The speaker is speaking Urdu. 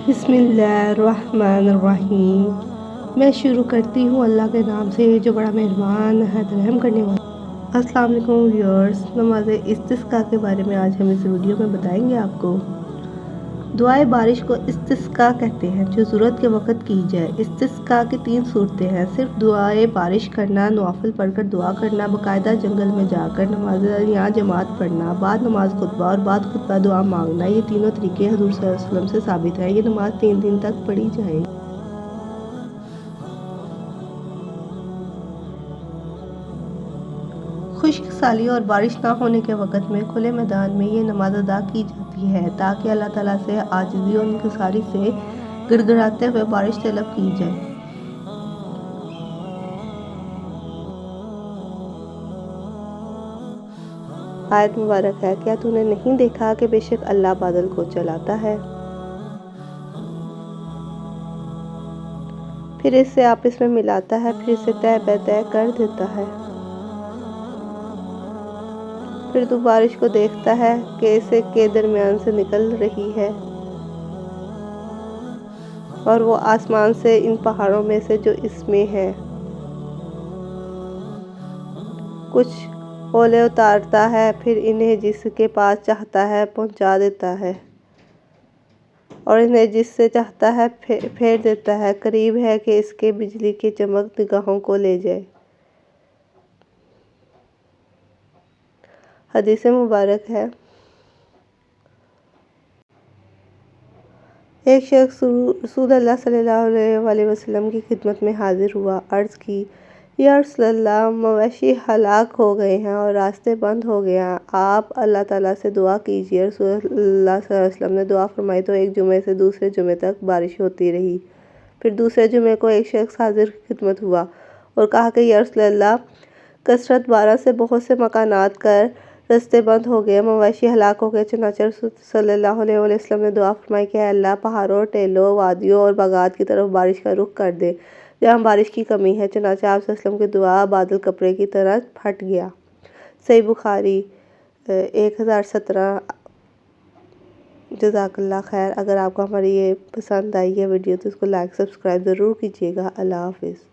بسم اللہ الرحمن الرحیم۔ میں شروع کرتی ہوں اللہ کے نام سے جو بڑا مہربان نہایت رحم کرنے والا۔ السلام علیکم ویورز، نماز استسقاء کے بارے میں آج ہم اس ویڈیو میں بتائیں گے آپ کو۔ دعائے بارش کو استسقاء کہتے ہیں جو ضرورت کے وقت کی جائے۔ استسقاء کی 3 صورتیں ہیں: صرف دعائے بارش کرنا، نوافل پڑھ کر دعا کرنا، باقاعدہ جنگل میں جا کر نماز یا جماعت پڑھنا، بعد نماز خطبہ اور بعد خطبہ دعا مانگنا۔ یہ تینوں طریقے حضور صلی اللہ علیہ وسلم سے ثابت ہیں۔ یہ نماز 3 دن تک پڑھی جائے۔ خشک سالی اور بارش نہ ہونے کے وقت میں کھلے میدان میں یہ نماز ادا کی جاتی ہے تاکہ اللہ تعالیٰ سے عاجزی اور انکساری سے گڑ گڑاتے ہوئے بارش طلب کی جائے۔ آیت مبارک ہے: کیا تو نے نہیں دیکھا کہ بے شک اللہ بادل کو چلاتا ہے، پھر اسے آپس میں ملاتا ہے، پھر اسے تہہ بہ تہہ کر دیتا ہے، پھر تو بارش کو دیکھتا ہے کہ اسے کے درمیان سے نکل رہی ہے، اور وہ آسمان سے ان پہاڑوں میں سے جو اس میں ہیں کچھ اولے اتارتا ہے، پھر انہیں جس کے پاس چاہتا ہے پہنچا دیتا ہے، اور انہیں جس سے چاہتا ہے پھیر دیتا ہے۔ قریب ہے کہ اس کے بجلی کی چمک نگاہوں کو لے جائے۔ حدیث مبارک ہے: ایک شخص رسول اللہ صلی اللہ علیہ وسلم کی خدمت میں حاضر ہوا۔ عرض کی: یا رسول اللہ، مویشی ہلاک ہو گئے ہیں اور راستے بند ہو گئے ہیں، آپ اللہ تعالیٰ سے دعا کیجیے۔ رسول اللہ صلی اللہ علیہ وسلم نے دعا فرمائی تو ایک جمعے سے دوسرے جمعے تک بارش ہوتی رہی۔ پھر دوسرے جمعے کو ایک شخص حاضر خدمت ہوا اور کہا کہ یا رسول اللہ، کثرت بارش سے بہت سے مکانات کے راستے بند ہو گئے، مویشی ہلاک ہو گئے۔ چنانچہ رسول صلی اللہ علیہ وسلم نے دعا فرمائی کہ اے اللہ، پہاڑوں، ٹیلوں، وادیوں اور باغات کی طرف بارش کا رخ کر دے جہاں بارش کی کمی ہے۔ چنانچہ آپ صلی اللہ علیہ وسلم کی دعا بادل کپڑے کی طرح پھٹ گیا۔ صحیح بخاری 1017۔ جزاک اللہ خیر۔ اگر آپ کو ہماری یہ پسند آئی ہے ویڈیو تو اس کو لائک سبسکرائب ضرور کیجیے گا۔ اللہ حافظ۔